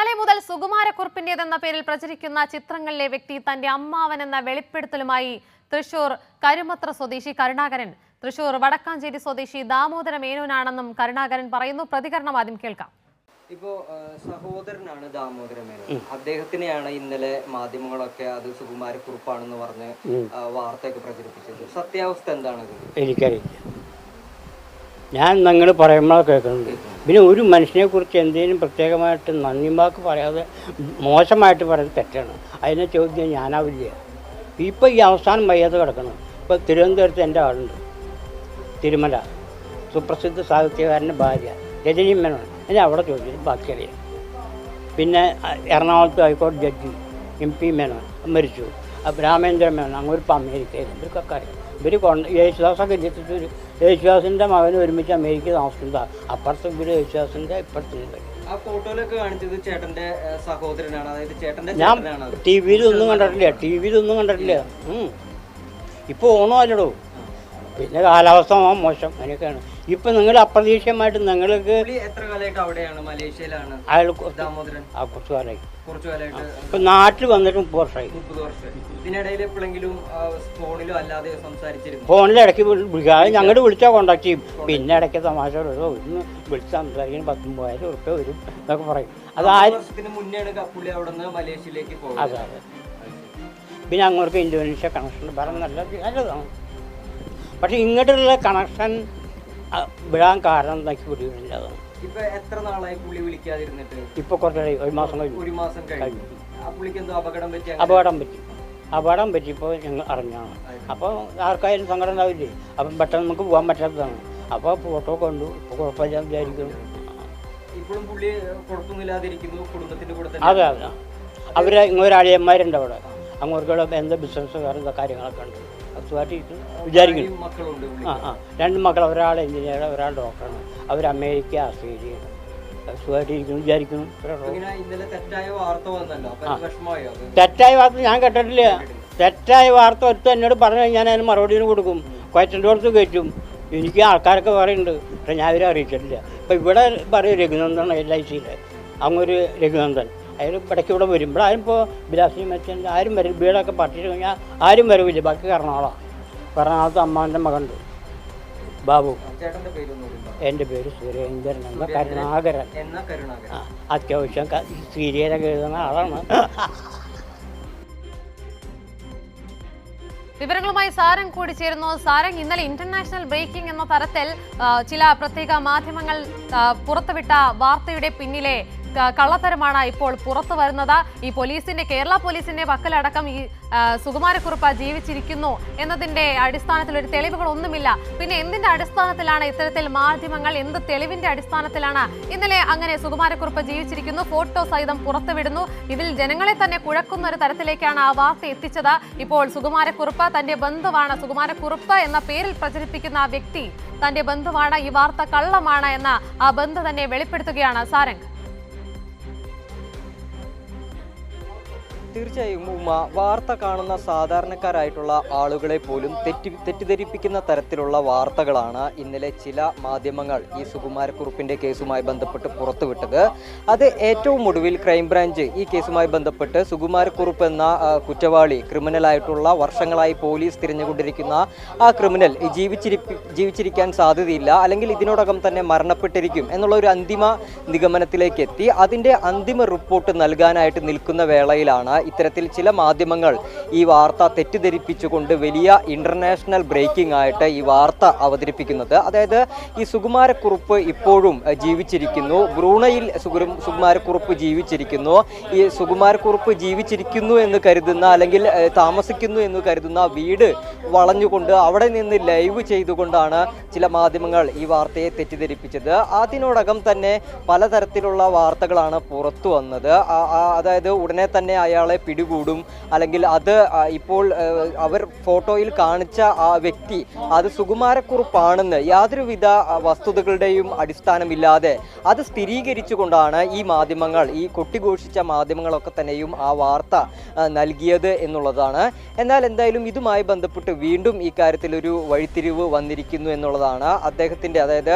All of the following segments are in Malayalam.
ഇന്നലെ മുതൽ സുകുമാരക്കുറുപ്പിന്റേതെന്ന പേരിൽ പ്രചരിക്കുന്ന ചിത്രങ്ങളിലെ വ്യക്തി തന്റെ അമ്മാവൻ എന്ന വെളിപ്പെടുത്തലുമായി തൃശൂർ കരുമത്ര സ്വദേശി കരുണാകരൻ തൃശൂർ വടക്കാഞ്ചേരി സ്വദേശി ദാമോദര മേനോനാണെന്നും കരുണാകരൻ പറയുന്നു. പ്രതികരണം ആദ്യം കേൾക്കാം. ഇപ്പോ സഹോദരനാണ് ദാമോദര മേനോൻ. അദ്ദേഹത്തിനെയാണ് ഇന്നലെ മാധ്യമങ്ങളൊക്കെ അത് സുകുമാരക്കുറുപ്പാണെന്ന് പറഞ്ഞ് വാർത്തയൊക്കെ പ്രചരിപ്പിച്ചത്. സത്യാവസ്ഥ എന്താണത്? എനിക്കറിയില്ല. ഞാൻ നിങ്ങൾ പറയുമ്പോൾ കേൾക്കുന്നുണ്ട്. പിന്നെ ഒരു മനുഷ്യനെ കുറിച്ച് എന്തെങ്കിലും പ്രത്യേകമായിട്ട് നന്ദി വാക്ക് പറയാതെ മോശമായിട്ട് പറയുന്നത് തെറ്റാണ്. അതിനെ ചോദ്യം ഞാനാവില്ല. ഇപ്പോൾ ഈ അവസാനം വയ്യാതെ കിടക്കണം. ഇപ്പോൾ തിരുവനന്തപുരത്ത് എൻ്റെ ആളുണ്ട്, തിരുമല, സുപ്രസിദ്ധ സാഹിത്യകാരൻ്റെ ഭാര്യ രജനി മേനോൻ. എന്നെ അവിടെ ചോദിച്ചത് ബാക്കിയറിയാം. പിന്നെ എറണാകുളത്ത് ഹൈക്കോടതി ജഡ്ജി MP മേനോൻ മരിച്ചു. രാമേന്ദ്ര മേനോൻ അങ്ങോട്ട് അമേരിക്കയിൽ ഇവർക്കൊക്കെ അറിയാം. ഇവർ യേശുദാസൊക്കെ എത്തിയിട്ട് യേശുദാസിൻ്റെ മകൻ ഒരുമിച്ച് അമേരിക്ക താമസിക്കുന്നത്. അപ്പുറത്ത് ഇവർ യേശുദാസിൻ്റെ ഇപ്പുറത്ത് ആ ഫോട്ടോയിലൊക്കെ കാണിച്ചത് ചേട്ടന്റെ സഹോദരനാണ്, അതായത് ചേട്ടന്റെ. ഞാൻ ടിവിയിലൊന്നും കണ്ടിട്ടില്ല. ഇപ്പോൾ ഓണമല്ലടോ. പിന്നെ കാലാവസ്ഥ മോശം അങ്ങനെയൊക്കെയാണ്. ഇപ്പം നിങ്ങൾ അപ്രതീക്ഷിതമായിട്ട് നിങ്ങൾക്ക് എത്ര കാലമായിട്ട് അവിടെയാണ്? മലേഷ്യയിലാണ് അയാൾ ദാമോദരൻ. കുറച്ച് കാലമായി. ഇപ്പൊ നാട്ടിൽ വന്നിട്ട് 30 വർഷമായി. ഇതിനിടയിൽ എപ്പോഴെങ്കിലും ഫോണിലോ അല്ലാതെ സംസാരിച്ചിരുന്നു? ഫോണിൽ ഇടയ്ക്ക് വിളിക്കാതെ ഞങ്ങൾ വിളിച്ചാൽ കോണ്ടാക്ട് ചെയ്യും. പിന്നെ ഇടയ്ക്ക് തമാശ ഇന്ന് വിളിച്ച് സംസാരിക്കാൻ 10,000 ഉറുപ്പ്യ വരും എന്നൊക്കെ പറയും. അത് മുന്നെയാണ് പുള്ളി അവിടെ നിന്ന് മലേഷ്യയിലേക്ക് പോകും. അതെ. പിന്നെ അങ്ങോട്ട് ഇന്തോനേഷ്യ കണക്ഷൻ വേറെ നല്ലതാണ്. പക്ഷെ ഇങ്ങോട്ടുള്ള കണക്ഷൻ വിടാൻ കാരണം എന്താക്കി പിടിക്കുന്നില്ല. അതാണ്. ഇപ്പൊ എത്ര നാളായി പുള്ളി വിളിക്കാതിരുന്നിട്ട്? ഇപ്പൊ കുറച്ചായി, ഒരു മാസം കഴിഞ്ഞു. അപകടം പറ്റിയപ്പോൾ ഞങ്ങൾ അറിഞ്ഞാണ്. അപ്പോൾ ആർക്കായാലും സങ്കടം ഉണ്ടാവില്ലേ. അപ്പം പെട്ടെന്ന് നമുക്ക് പോകാൻ പറ്റാത്തതാണ്. അപ്പോൾ ഫോട്ടോ കണ്ടു. ഇപ്പോൾ കുഴപ്പമില്ല വിചാരിക്കുന്നു. ഇപ്പോഴും പുള്ളി കുഴപ്പമൊന്നുമില്ലാതിരിക്കുന്നു കുടുംബത്തിന്റെ കൂടെ. അതെ. അവർ ഇങ്ങോട്ട് അളിയന്മാരുണ്ട് അവിടെ. അങ്ങോട്ടുള്ള എന്താ ബിസിനസ്സുകാരും കാര്യങ്ങളൊക്കെ ഉണ്ട്. സുഖമായിട്ട് വിചാരിക്കുന്നു. 2 മക്കൾ, ഒരാൾ എഞ്ചിനീയർ, ഒരാൾ ഡോക്ടറാണ്. അവർ അമേരിക്ക, ഓസ്ട്രേലിയയാണ്. സുഖമായിട്ടിരിക്കുന്നു വിചാരിക്കുന്നു. തെറ്റായ വാർത്ത ഞാൻ കേട്ടിട്ടില്ല. തെറ്റായ വാർത്ത ഒറ്റ എന്നോട് പറഞ്ഞു കഴിഞ്ഞാൽ അതിന് മറുപടിയും കൊടുക്കും. ക്വസ്റ്റൻ്റെ കൊടുത്ത് കയറ്റും. എനിക്ക് ആൾക്കാരൊക്കെ പറയുന്നുണ്ട്, പക്ഷെ ഞാൻ അവരെ അറിയിച്ചിട്ടില്ല. ഇപ്പം ഇവിടെ പറയും രഘുനന്ദൻ LICയിൽ അങ്ങൊരു രഘുനന്ദൻ. അയാൾ ഇടയ്ക്ക് ഇവിടെ വരും. ഇവിടെ ആരും ഇപ്പോൾ ബിലാസിനി മച്ചൻ ആരും വരും. വീടൊക്കെ പട്ടിട്ട് കഴിഞ്ഞാൽ ആരും വരവില്ല. ബാക്കി എറണാകുളത്ത് അമ്മാവൻ്റെ മകനുണ്ട് ബാബു. എൻ്റെ പേര് സുരേന്ദ്രൻ എന്ന കരുണാകരൻ. അത്യാവശ്യം സീരിയലൊക്കെ എഴുതുന്ന ആളാണ്. വിവരങ്ങളുമായി സാരംഗ് കൂടി ചേരുന്നു. സാരംഗ്, ഇന്നലെ ഇന്റർനാഷണൽ ബ്രേക്കിംഗ് എന്ന തരത്തിൽ ചില പ്രത്യേക മാധ്യമങ്ങൾ പുറത്തുവിട്ട വാർത്തയുടെ പിന്നിലെ കള്ളത്തരമാണ് ഇപ്പോൾ പുറത്തു വരുന്നത്. ഈ കേരള പോലീസിന്റെ പക്കലടക്കം ഈ സുകുമാരക്കുറുപ്പ് ജീവിച്ചിരിക്കുന്നു എന്നതിന്റെ അടിസ്ഥാനത്തിൽ ഒരു തെളിവുകളൊന്നുമില്ല. പിന്നെ എന്തിന്റെ അടിസ്ഥാനത്തിലാണ് ഇത്തരത്തിൽ മാധ്യമങ്ങൾ, എന്ത് തെളിവിന്റെ അടിസ്ഥാനത്തിലാണ് ഇന്നലെ അങ്ങനെ സുകുമാരക്കുറുപ്പ് ജീവിച്ചിരിക്കുന്നു ഫോട്ടോ സഹിതം പുറത്തുവിടുന്നു? ഇതിൽ ജനങ്ങളെ തന്നെ കുഴക്കുന്ന ഒരു തരത്തിലേക്കാണ് ആ വാർത്ത എത്തിച്ചത്. ഇപ്പോൾ സുകുമാരക്കുറുപ്പ് തന്റെ ബന്ധുവാണ്, സുകുമാരക്കുറുപ്പ് എന്ന പേരിൽ പ്രചരിപ്പിക്കുന്ന ആ വ്യക്തി തന്റെ ബന്ധുവാണ്, ഈ വാർത്ത കള്ളമാണ് എന്ന ആ ബന്ധു തന്നെ വെളിപ്പെടുത്തുകയാണ്. സാരംഗ്, തീർച്ചയായും ഉമ്മ, വാർത്ത കാണുന്ന സാധാരണക്കാരായിട്ടുള്ള ആളുകളെ പോലും തെറ്റിദ്ധരിപ്പിക്കുന്ന തരത്തിലുള്ള വാർത്തകളാണ് ഇന്നലെ ചില മാധ്യമങ്ങൾ ഈ സുകുമാരക്കുറുപ്പിന്റെ കേസുമായി ബന്ധപ്പെട്ട് പുറത്തുവിട്ടത്. അത് ഏറ്റവും ഒടുവിൽ ക്രൈംബ്രാഞ്ച് ഈ കേസുമായി ബന്ധപ്പെട്ട് സുകുമാരക്കുറുപ്പ് എന്ന കുറ്റവാളി, ക്രിമിനലായിട്ടുള്ള വർഷങ്ങളായി പോലീസ് തിരഞ്ഞുകൊണ്ടിരിക്കുന്ന ആ ക്രിമിനൽ ജീവിച്ചിരിക്കാൻ സാധ്യതയില്ല, അല്ലെങ്കിൽ ഇതിനോടകം തന്നെ മരണപ്പെട്ടിരിക്കും എന്നുള്ള ഒരു അന്തിമ നിഗമനത്തിലേക്ക് എത്തി. അതിന്റെ അന്തിമ റിപ്പോർട്ട് നൽകാനായിട്ട് നിൽക്കുന്ന വേളയിലാണ് ഇത്തരത്തിൽ ചില മാധ്യമങ്ങൾ ഈ വാർത്ത തെറ്റിദ്ധരിപ്പിച്ചുകൊണ്ട് വലിയ ഇന്റർനാഷണൽ ബ്രേക്കിംഗ് ആയിട്ട് ഈ വാർത്ത അവതരിപ്പിക്കുന്നത്. അതായത് ഈ സുകുമാരക്കുറുപ്പ് ഇപ്പോഴും ജീവിച്ചിരിക്കുന്നു, ബ്രൂണയിൽ സുകുമാരക്കുറുപ്പ് ജീവിച്ചിരിക്കുന്നു. ഈ സുകുമാരക്കുറുപ്പ് ജീവിച്ചിരിക്കുന്നു എന്ന് കരുതുന്ന, അല്ലെങ്കിൽ താമസിക്കുന്നു എന്ന് കരുതുന്ന വീട് വളഞ്ഞുകൊണ്ട് അവിടെ നിന്ന് ലൈവ് ചെയ്തുകൊണ്ടാണ് ചില മാധ്യമങ്ങൾ ഈ വാർത്തയെ തെറ്റിദ്ധരിപ്പിച്ചത്. അതിനോടകം തന്നെ പലതരത്തിലുള്ള വാർത്തകളാണ് പുറത്തു വന്നത്. അതായത് ഉടനെ തന്നെ അയാളെ ആളെ പിടികൂടും, അല്ലെങ്കിൽ അത് ഇപ്പോൾ അവർ ഫോട്ടോയിൽ കാണിച്ച ആ വ്യക്തി അത് സുകുമാരക്കുറുപ്പാണെന്ന് യാതൊരുവിധ വസ്തുതകളുടെയും അടിസ്ഥാനമില്ലാതെ അത് സ്ഥിരീകരിച്ചുകൊണ്ടാണ് ഈ മാധ്യമങ്ങൾ, ഈ കൊട്ടിഘോഷിച്ച മാധ്യമങ്ങളൊക്കെ തന്നെയും ആ വാർത്ത നൽകിയത് എന്നുള്ളതാണ്. എന്നാൽ എന്തായാലും ഇതുമായി ബന്ധപ്പെട്ട് വീണ്ടും ഈ കാര്യത്തിൽ ഒരു വഴിത്തിരിവ് വന്നിരിക്കുന്നു എന്നുള്ളതാണ്. അദ്ദേഹത്തിൻ്റെ, അതായത്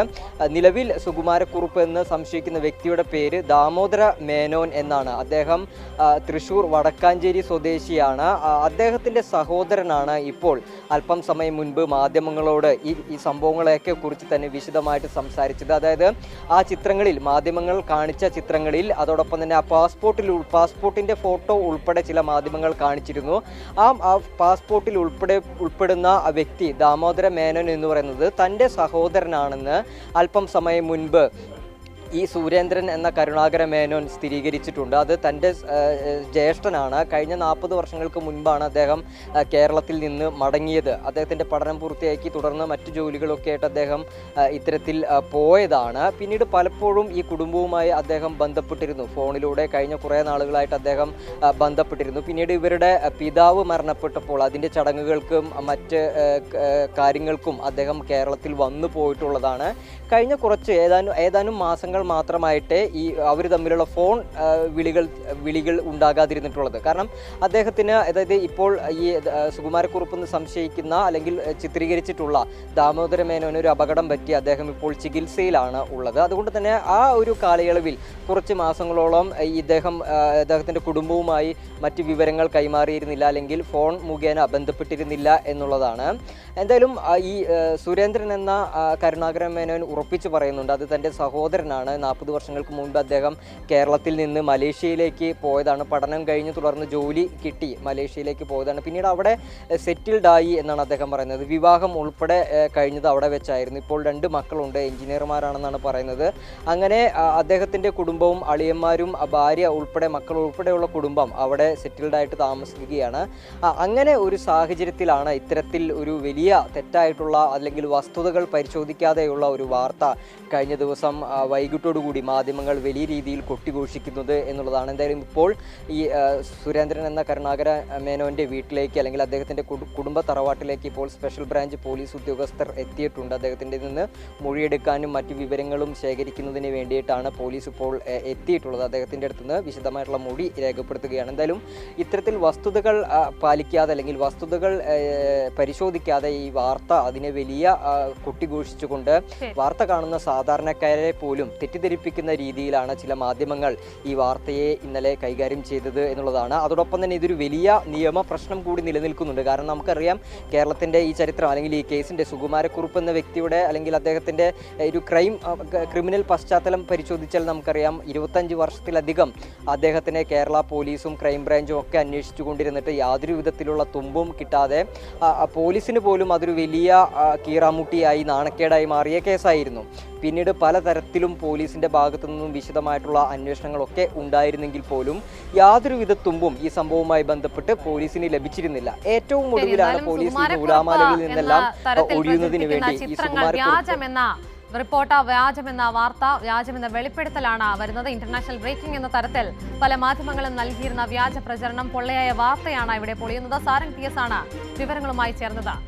നിലവിൽ സുകുമാരക്കുറുപ്പ് എന്ന് സംശയിക്കുന്ന വ്യക്തിയുടെ പേര് ദാമോദര മേനോൻ എന്നാണ്. അദ്ദേഹം തൃശ്ശൂർ വടക്കാഞ്ചേരി സ്വദേശിയാണ്. അദ്ദേഹത്തിൻ്റെ സഹോദരനാണ് ഇപ്പോൾ അല്പം സമയം മുൻപ് മാധ്യമങ്ങളോട് ഈ സംഭവങ്ങളെയൊക്കെ കുറിച്ച് തന്നെ വിശദമായിട്ട് സംസാരിച്ചത്. അതായത് ആ ചിത്രങ്ങളിൽ, മാധ്യമങ്ങൾ കാണിച്ച ചിത്രങ്ങളിൽ, അതോടൊപ്പം തന്നെ ആ പാസ്പോർട്ടിൻ്റെ ഫോട്ടോ ഉൾപ്പെടെ ചില മാധ്യമങ്ങൾ കാണിച്ചിരുന്നു. ആ പാസ്പോർട്ടിൽ ഉൾപ്പെടുന്ന ആ വ്യക്തി ദാമോദര മേനോൻ എന്ന് പറയുന്നത് തൻ്റെ സഹോദരനാണെന്ന് അല്പം സമയം മുൻപ് ഈ സുരേന്ദ്രൻ എന്ന കരുണാകര മേനോൻ സ്ഥിരീകരിച്ചിട്ടുണ്ട്. അത് തൻ്റെ ജ്യേഷ്ഠനാണ്. കഴിഞ്ഞ 40 വർഷങ്ങൾക്ക് മുൻപാണ് അദ്ദേഹം കേരളത്തിൽ നിന്ന് മടങ്ങിയത്. അദ്ദേഹത്തിൻ്റെ പഠനം പൂർത്തിയാക്കി തുടർന്ന് മറ്റു ജോലികളൊക്കെ ആയിട്ട് അദ്ദേഹം ഇത്തരത്തിൽ പോയതാണ്. പിന്നീട് പലപ്പോഴും ഈ കുടുംബവുമായി അദ്ദേഹം ബന്ധപ്പെട്ടിരുന്നു. ഫോണിലൂടെ കഴിഞ്ഞ കുറേ നാളുകളായിട്ട് അദ്ദേഹം ബന്ധപ്പെട്ടിരുന്നു. പിന്നീട് ഇവരുടെ പിതാവ് മരണപ്പെട്ടപ്പോൾ അതിൻ്റെ ചടങ്ങുകൾക്കും മറ്റ് കാര്യങ്ങൾക്കും അദ്ദേഹം കേരളത്തിൽ വന്നു പോയിട്ടുള്ളതാണ്. കഴിഞ്ഞ ഏതാനും മാസങ്ങൾ മാത്രമായിട്ട് ഈ അവർ തമ്മിലുള്ള ഫോൺ വിളികൾ ഉണ്ടാകാതിരുന്നിട്ടുള്ളത്. കാരണം അദ്ദേഹത്തിന്, അതായത് ഇപ്പോൾ ഈ സുകുമാരക്കുറുപ്പ് എന്ന് സംശയിക്കുന്ന അല്ലെങ്കിൽ ചിത്രീകരിച്ചിട്ടുള്ള ദാമോദര മേനോന് ഒരു അപകടം പറ്റി അദ്ദേഹം ഇപ്പോൾ ചികിത്സയിലാണ് ഉള്ളത്. അതുകൊണ്ട് തന്നെ ആ ഒരു കാലയളവിൽ കുറച്ച് മാസങ്ങളോളം അദ്ദേഹത്തിൻ്റെ കുടുംബവുമായി മറ്റ് വിവരങ്ങൾ കൈമാറിയിരുന്നില്ല, അല്ലെങ്കിൽ ഫോൺ മുഖേന ബന്ധപ്പെട്ടിരുന്നില്ല എന്നുള്ളതാണ്. എന്തായാലും ഈ സുരേന്ദ്രൻ എന്ന കരുണാകര മേനോൻ ഉറപ്പിച്ചു പറയുന്നുണ്ട് അത് തൻ്റെ സഹോദരനാണ്. 40 വർഷങ്ങൾക്ക് മുൻപ് അദ്ദേഹം കേരളത്തിൽ നിന്ന് മലേഷ്യയിലേക്ക് പോയതാണ്. പഠനം കഴിഞ്ഞ് തുടർന്ന് ജോലി കിട്ടി മലേഷ്യയിലേക്ക് പോയതാണ്. പിന്നീട് അവിടെ സെറ്റിൽഡ് ആയി എന്നാണ് അദ്ദേഹം പറയുന്നത്. വിവാഹം ഉൾപ്പെടെ കഴിഞ്ഞത് അവിടെ വെച്ചായിരുന്നു. ഇപ്പോൾ 2 മക്കളുണ്ട്, എഞ്ചിനീയർമാരാണെന്നാണ് പറയുന്നത്. അങ്ങനെ അദ്ദേഹത്തിൻ്റെ കുടുംബവും അളിയന്മാരും ഭാര്യ ഉൾപ്പെടെ മക്കൾ ഉൾപ്പെടെയുള്ള കുടുംബം അവിടെ സെറ്റിൽഡ് ആയിട്ട് താമസിക്കുകയാണ്. അങ്ങനെ ഒരു സാഹചര്യത്തിലാണ് ഇത്തരത്തിൽ ഒരു വലിയ തെറ്റായിട്ടുള്ള അല്ലെങ്കിൽ വസ്തുതകൾ പരിശോധിക്കാതെയുള്ള ഒരു വാർത്ത കഴിഞ്ഞ ദിവസം വൈകിട്ടോടുകൂടി മാധ്യമങ്ങൾ വലിയ രീതിയിൽ കൊട്ടിഘോഷിക്കുന്നത് എന്നുള്ളതാണ്. എന്തായാലും ഇപ്പോൾ ഈ സുരേന്ദ്രൻ എന്ന കരുണാകര മേനോൻ്റെ വീട്ടിലേക്ക്, അല്ലെങ്കിൽ അദ്ദേഹത്തിൻ്റെ കുടുംബ തറവാട്ടിലേക്ക് ഇപ്പോൾ സ്പെഷ്യൽ ബ്രാഞ്ച് പോലീസ് ഉദ്യോഗസ്ഥർ എത്തിയിട്ടുണ്ട്. അദ്ദേഹത്തിൻ്റെ നിന്ന് മൊഴിയെടുക്കാനും മറ്റു വിവരങ്ങളും ശേഖരിക്കുന്നതിന് വേണ്ടിയിട്ടാണ് പോലീസ് ഇപ്പോൾ എത്തിയിട്ടുള്ളത്. അദ്ദേഹത്തിൻ്റെ അടുത്ത് നിന്ന് വിശദമായിട്ടുള്ള മൊഴി രേഖപ്പെടുത്തുകയാണ്. എന്തായാലും ഇത്തരത്തിൽ വസ്തുതകൾ പാലിക്കാതെ, അല്ലെങ്കിൽ വസ്തുതകൾ പരിശോധിക്കാതെ ഈ വാർത്ത അതിനെ വലിയ കൊട്ടിഘോഷിച്ചുകൊണ്ട് വാർത്ത കാണുന്ന സാധാരണക്കാരെ പോലും തെറ്റിദ്ധരിപ്പിക്കുന്ന രീതിയിലാണ് ചില മാധ്യമങ്ങൾ ഈ വാർത്തയെ ഇന്നലെ കൈകാര്യം ചെയ്തത് എന്നുള്ളതാണ്. അതോടൊപ്പം തന്നെ ഇതൊരു വലിയ നിയമ പ്രശ്നം കൂടി നിലനിൽക്കുന്നുണ്ട്. കാരണം നമുക്കറിയാം കേരളത്തിൻ്റെ ഈ ചരിത്രം, അല്ലെങ്കിൽ ഈ കേസിൻ്റെ സുകുമാരക്കുറുപ്പ് എന്ന വ്യക്തിയുടെ, അല്ലെങ്കിൽ അദ്ദേഹത്തിൻ്റെ ഒരു ക്രിമിനൽ പശ്ചാത്തലം പരിശോധിച്ചാൽ നമുക്കറിയാം 25 വർഷത്തിലധികം അദ്ദേഹത്തിനെ കേരള പോലീസും ക്രൈംബ്രാഞ്ചും ഒക്കെ അന്വേഷിച്ചു കൊണ്ടിരുന്നിട്ട് യാതൊരു വിധത്തിലുള്ള തുമ്പും കിട്ടാതെ പോലീസിന് പോലും അതൊരു വലിയ കീറാമുട്ടിയായി, നാണക്കേടായി മാറിയ കേസായിരുന്നു. പിന്നീട് പലതരത്തിലും പോലീസിൻ്റെ ഭാഗത്തു നിന്നും വിശദമായിട്ടുള്ള അന്വേഷണങ്ങളൊക്കെ ഉണ്ടായിരുന്നെങ്കിൽ പോലും യാതൊരുവിധ തുമ്പും ഈ സംഭവവുമായി ബന്ധപ്പെട്ട് പോലീസിന് ലഭിച്ചിരുന്നില്ല. ഏറ്റവും ഒടുവിലാണ് പോലീസ് ഈ നൂലാമാലകളിൽ നിന്നെല്ലാം ഒഴിയുന്നതിന് വേണ്ടി ഈ റിപ്പോർട്ട് വ്യാജമെന്ന വാർത്ത, വ്യാജമെന്ന വെളിപ്പെടുത്തലാണ് വരുന്നത്. ഇന്റർനാഷണൽ ബ്രേക്കിംഗ് എന്ന തരത്തിൽ പല മാധ്യമങ്ങളും നൽകിയിരുന്ന വ്യാജ പ്രചരണം, പൊള്ളയായ വാർത്തയാണ് ഇവിടെ പൊളിയുന്നത്. സാരംഗ് PS ആണ് വിവരങ്ങളുമായി ചേർന്നത്.